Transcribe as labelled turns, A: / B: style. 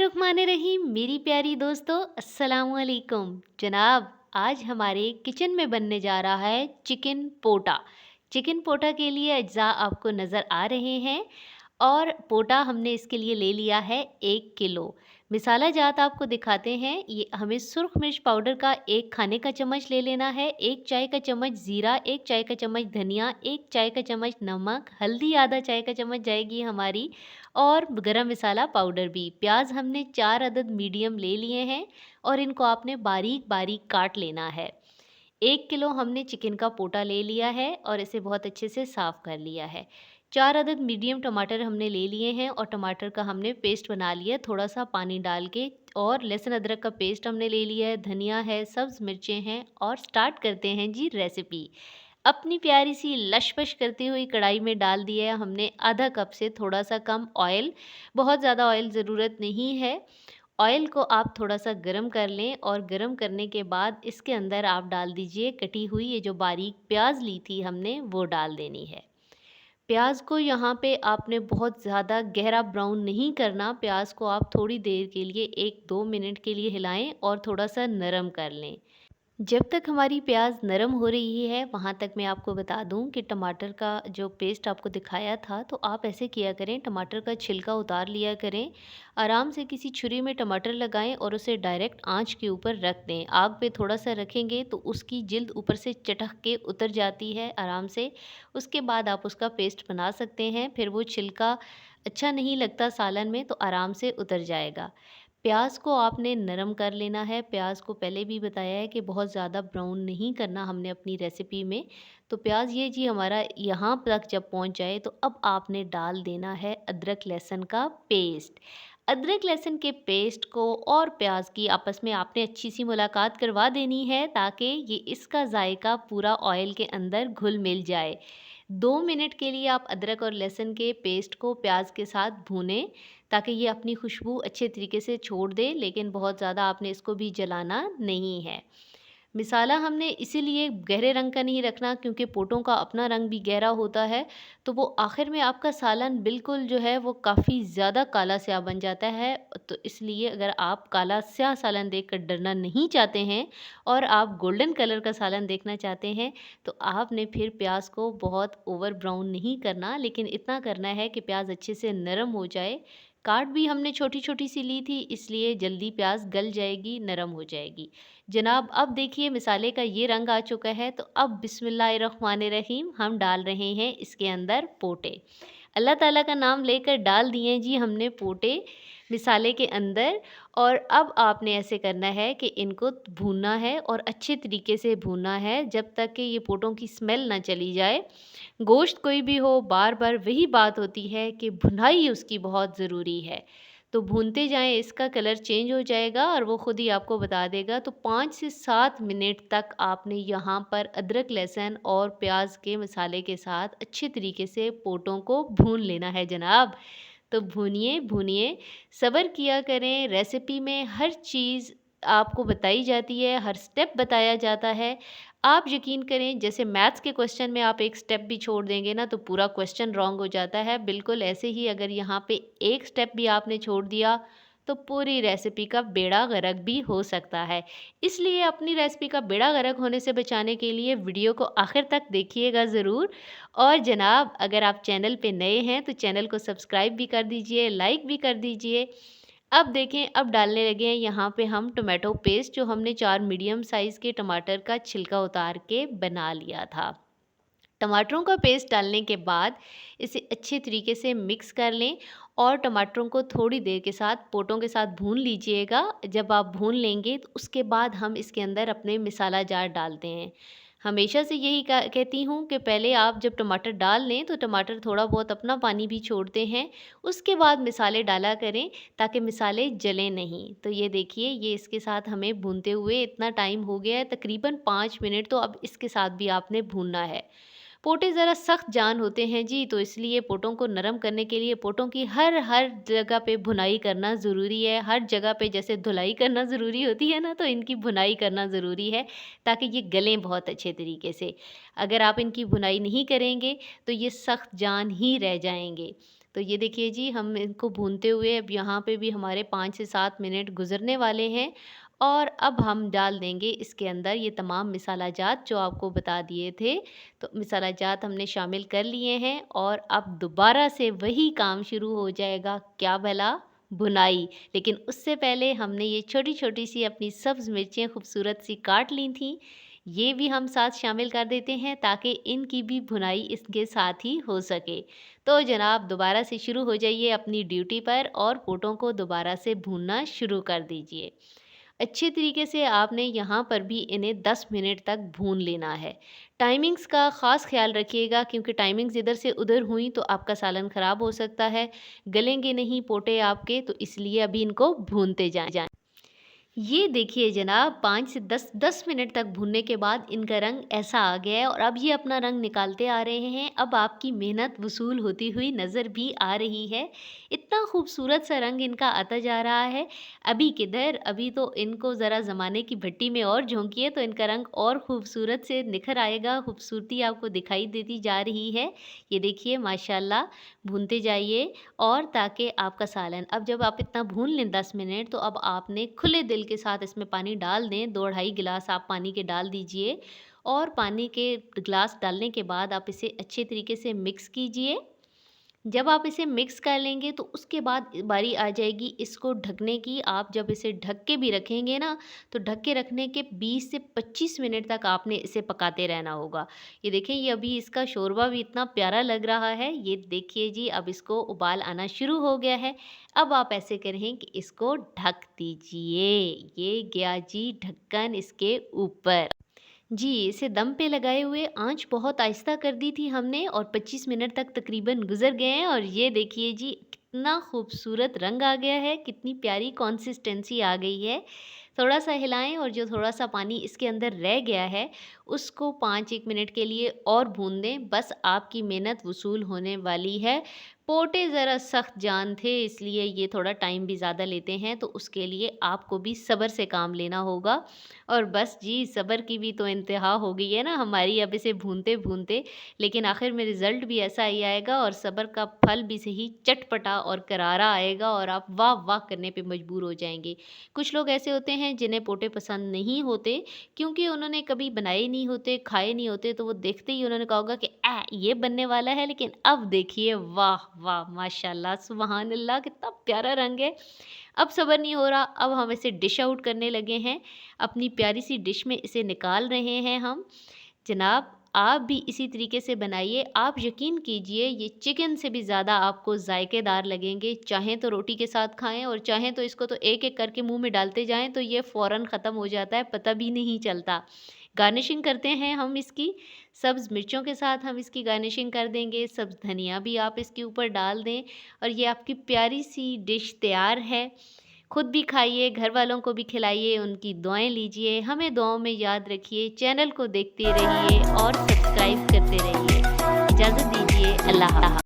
A: बिस्मिल्लाहिर्रहमानिर्रहीम। मेरी प्यारी दोस्तों, अस्सलामुअलैकुम। जनाब, आज हमारे किचन में बनने जा रहा है चिकन पोटा। चिकन पोटा के लिए अज्जा आपको नज़र आ रहे हैं और पोटा हमने इसके लिए ले लिया है 1 किलो। मिसाला जात आपको दिखाते हैं। ये हमें सुर्ख मिर्च पाउडर का 1 खाने का चम्मच ले लेना है, 1 चाय का चम्मच ज़ीरा, 1 चाय का चम्मच धनिया, 1 चाय का चम्मच नमक, हल्दी आधा चाय का चम्मच जाएगी हमारी, और गरम मसाला पाउडर भी। प्याज हमने 4 अदद मीडियम ले लिए हैं और इनको आपने बारीक बारीक काट लेना है। 1 किलो हमने चिकन का पोटा ले लिया है और इसे बहुत अच्छे से साफ़ कर लिया है। 4 अदद मीडियम टमाटर हमने ले लिए हैं और टमाटर का हमने पेस्ट बना लिया है थोड़ा सा पानी डाल के, और लहसुन अदरक का पेस्ट हमने ले लिया है, धनिया है, सब्ज़ मिर्चें हैं। और स्टार्ट करते हैं जी रेसिपी। अपनी प्यारी सी लशपश करती हुई कढ़ाई में डाल दिया है हमने आधा कप से थोड़ा सा कम ऑयल। बहुत ज़्यादा ऑयल ज़रूरत नहीं है। ऑयल को आप थोड़ा सा गरम कर लें और गरम करने के बाद इसके अंदर आप डाल दीजिए कटी हुई ये जो बारीक प्याज ली थी हमने, वो डाल देनी है। प्याज को यहाँ पे आपने बहुत ज़्यादा गहरा ब्राउन नहीं करना। प्याज को आप थोड़ी देर के लिए 1-2 मिनट के लिए हिलाएं और थोड़ा सा नरम कर लें। जब तक हमारी प्याज नरम हो रही है, वहाँ तक मैं आपको बता दूँ कि टमाटर का जो पेस्ट आपको दिखाया था, तो आप ऐसे किया करें, टमाटर का छिलका उतार लिया करें। आराम से किसी छुरी में टमाटर लगाएं और उसे डायरेक्ट आंच के ऊपर रख दें। आग पे थोड़ा सा रखेंगे तो उसकी जिल्द ऊपर से चटक के उतर जाती है आराम से। उसके बाद आप उसका पेस्ट बना सकते हैं। फिर वो छिलका अच्छा नहीं लगता सालन में, तो आराम से उतर जाएगा। प्याज को आपने नरम कर लेना है। प्याज को पहले भी बताया है कि बहुत ज़्यादा ब्राउन नहीं करना हमने अपनी रेसिपी में। तो प्याज ये जी हमारा यहाँ तक जब पहुँच जाए, तो अब आपने डाल देना है अदरक लहसुन का पेस्ट। अदरक लहसुन के पेस्ट को और प्याज की आपस में आपने अच्छी सी मुलाकात करवा देनी है, ताकि ये इसका जायका पूरा ऑयल के अंदर घुल मिल जाए। 2 मिनट के लिए आप अदरक और लहसुन के पेस्ट को प्याज के साथ भूनें, ताकि ये अपनी खुशबू अच्छे तरीके से छोड़ दे, लेकिन बहुत ज़्यादा आपने इसको भी जलाना नहीं है। मिसाला हमने इसीलिए गहरे रंग का नहीं रखना, क्योंकि पोटों का अपना रंग भी गहरा होता है, तो वो आखिर में आपका सालन बिल्कुल जो है वो काफ़ी ज़्यादा काला स्याह बन जाता है। तो इसलिए अगर आप काला स्याह सालन देखकर डरना नहीं चाहते हैं और आप गोल्डन कलर का सालन देखना चाहते हैं, तो आपने फिर प्याज को बहुत ओवर ब्राउन नहीं करना, लेकिन इतना करना है कि प्याज अच्छे से नरम हो जाए। काट भी हमने छोटी छोटी सी ली थी, इसलिए जल्दी प्याज गल जाएगी, नरम हो जाएगी। जनाब, अब देखिए मिसाले का ये रंग आ चुका है, तो अब बिस्मिल्लाहिर्रहमानिर्रहीम हम डाल रहे हैं इसके अंदर पोटे। अल्लाह ताला का नाम लेकर डाल दिए जी हमने पोटे मिसाले के अंदर। और अब आपने ऐसे करना है कि इनको भूनना है और अच्छे तरीके से भूनना है, जब तक कि ये पोटों की स्मेल ना चली जाए। गोश्त कोई भी हो, बार बार वही बात होती है कि भुनाई उसकी बहुत ज़रूरी है। तो भूनते जाएं, इसका कलर चेंज हो जाएगा और वो खुद ही आपको बता देगा। तो 5 से 7 मिनट तक आपने यहाँ पर अदरक लहसुन और प्याज के मसाले के साथ अच्छे तरीके से पोटों को भून लेना है जनाब। तो भूनिए भूनिए, सब्र किया करें। रेसिपी में हर चीज़ आपको बताई जाती है, हर स्टेप बताया जाता है। आप यकीन करें, जैसे मैथ्स के क्वेश्चन में आप एक स्टेप भी छोड़ देंगे ना, तो पूरा क्वेश्चन रॉन्ग हो जाता है। बिल्कुल ऐसे ही अगर यहाँ पे एक स्टेप भी आपने छोड़ दिया, तो पूरी रेसिपी का बेड़ा गर्क भी हो सकता है। इसलिए अपनी रेसिपी का बेड़ा गर्क होने से बचाने के लिए वीडियो को आखिर तक देखिएगा ज़रूर। और जनाब, अगर आप चैनल पे नए हैं तो चैनल को सब्सक्राइब भी कर दीजिए, लाइक भी कर दीजिए। अब देखें, अब डालने लगे हैं यहाँ पे हम टोमेटो पेस्ट, जो हमने 4 मीडियम साइज़ के टमाटर का छिलका उतार के बना लिया था। टमाटरों का पेस्ट डालने के बाद इसे अच्छे तरीके से मिक्स कर लें और टमाटरों को थोड़ी देर के साथ पोटों के साथ भून लीजिएगा। जब आप भून लेंगे, तो उसके बाद हम इसके अंदर अपने मसाला जार डालते हैं। हमेशा से यही कहती हूँ कि पहले आप जब टमाटर डाल लें, तो टमाटर थोड़ा बहुत अपना पानी भी छोड़ते हैं। उसके बाद मिसाले डाला करें, ताकि मिसाले जलें नहीं। तो ये देखिए, ये इसके साथ हमें भूनते हुए इतना टाइम हो गया है, तकरीबन 5 मिनट। तो अब इसके साथ भी आपने भूनना है। पोटे ज़रा सख्त जान होते हैं जी, तो इसलिए पोटों को नरम करने के लिए पोटों की हर हर जगह पे भुनाई करना ज़रूरी है। हर जगह पे जैसे धुलाई करना ज़रूरी होती है ना, तो इनकी भुनाई करना ज़रूरी है, ताकि ये गलें बहुत अच्छे तरीके से। अगर आप इनकी भुनाई नहीं करेंगे, तो ये सख्त जान ही रह जाएंगे। तो ये देखिए जी, हम इनको भूनते हुए अब यहाँ पे भी हमारे 5 से 7 मिनट गुज़रने वाले हैं और अब हम डाल देंगे इसके अंदर ये तमाम मसाला जात जो आपको बता दिए थे। तो मसाला जात हमने शामिल कर लिए हैं और अब दोबारा से वही काम शुरू हो जाएगा, क्या भला? भुनाई। लेकिन उससे पहले हमने ये छोटी-छोटी सी अपनी सब्ज़ मिर्चें खूबसूरत सी काट ली थीं, ये भी हम साथ शामिल कर देते हैं ताकि इनकी भी भुनाई इसके साथ ही हो सके। तो जनाब दोबारा से शुरू हो जाइए अपनी ड्यूटी पर और पोटों को दोबारा से भूनना शुरू कर दीजिए। अच्छे तरीके से आपने यहाँ पर भी इन्हें 10 मिनट तक भून लेना है। टाइमिंग्स का ख़ास ख़्याल रखिएगा क्योंकि टाइमिंग्स इधर से उधर हुई तो आपका सालन ख़राब हो सकता है, गलेंगे नहीं पोटे आपके, तो इसलिए अभी इनको भूनते जाएँ। ये देखिए जनाब 5 से 10 मिनट तक भूनने के बाद इनका रंग ऐसा आ गया है और अब ये अपना रंग निकालते आ रहे हैं। अब आपकी मेहनत वसूल होती हुई नज़र भी आ रही है। इतना खूबसूरत सा रंग इनका आता जा रहा है। अभी किधर, अभी तो इनको ज़रा ज़माने की भट्टी में और झोंकिए तो इनका रंग और खूबसूरत से निखर आएगा, खूबसूरती आपको दिखाई देती जा रही है। ये देखिए माशाल्लाह भूनते जाइए और ताकि आपका सालन अब जब आप इतना भून लें 10 मिनट तो अब आपने खुले दिल के साथ इसमें पानी डाल दें। 2 ढाई गिलास आप पानी के डाल दीजिए और पानी के गिलास डालने के बाद आप इसे अच्छे तरीके से मिक्स कीजिए। जब आप इसे मिक्स कर लेंगे तो उसके बाद बारी आ जाएगी इसको ढकने की। आप जब इसे ढक के भी रखेंगे ना तो ढक के रखने के 20 से 25 मिनट तक आपने इसे पकाते रहना होगा। ये देखें, ये अभी इसका शोरबा भी इतना प्यारा लग रहा है। ये देखिए जी, अब इसको उबाल आना शुरू हो गया है। अब आप ऐसे करें कि इसको ढक दीजिए। ये गया जी ढक्कन इसके ऊपर। जी, इसे दम पे लगाए हुए आँच बहुत आहिस्ता कर दी थी हमने और 25 मिनट तक तकरीबन गुज़र गए हैं और ये देखिए जी कितना खूबसूरत रंग आ गया है, कितनी प्यारी कंसिस्टेंसी आ गई है। थोड़ा-सा हिलाएँ और जो थोड़ा-सा पानी इसके अंदर रह गया है, उसको 5-1 मिनट के लिए और भून दें, बस आपकी मेहनत वसूल होने वाली है। पोटे ज़रा सख्त जान थे इसलिए ये थोड़ा टाइम भी ज़्यादा लेते हैं, तो उसके लिए आपको भी सब्र से काम लेना होगा। और बस जी, सब्र की भी तो इंतहा हो गई है ना हमारी अब इसे भूनते-भूनते, लेकिन आखिर में रिज़ल्ट भी ऐसा ही आएगा और सब्र का फल भी सही चटपटा और करारा आएगा और आप वाह-वाह करने पे मजबूर हो जाएँगे। कुछ लोग ऐसे होते हैं जिन्हें पोटे पसंद नहीं होते क्योंकि उन्होंने कभी बनाए नहीं होते, खाए नहीं होते, तो वो देखते ही उन्होंने कहा होगा कि ये बनने वाला है। लेकिन अब देखिए वाह, वाह! माशाल्लाह, सुबहान अल्लाह कितना प्यारा रंग है। अब सब्र नहीं हो रहा, अब हम इसे डिश आउट करने लगे हैं। अपनी प्यारी सी डिश में इसे निकाल रहे हैं हम। जनाब आप भी इसी तरीके से बनाइए। आप यकीन कीजिए ये चिकन से भी ज़्यादा आपको ज़ायकेदार लगेंगे। चाहें तो रोटी के साथ खाएँ और चाहें तो इसको तो एक-एक करके मुँह में डालते जाएँ तो ये फ़ौरन ख़त्म हो जाता है, पता भी नहीं चलता। गार्निशिंग करते हैं हम इसकी, सब्ज़ मिर्चों के साथ हम इसकी गार्निशिंग कर देंगे, सब्ज़ धनिया भी आप इसके ऊपर डाल दें और ये आपकी प्यारी-सी डिश तैयार है। खुद भी खाइए, घर वालों को भी खिलाइए, उनकी दुआएँ लीजिए, हमें दुआओं में याद रखिए, चैनल को देखते रहिए और सब्सक्राइब करते रहिए। इजाज़त दीजिए, अल्लाह हाफ़िज़।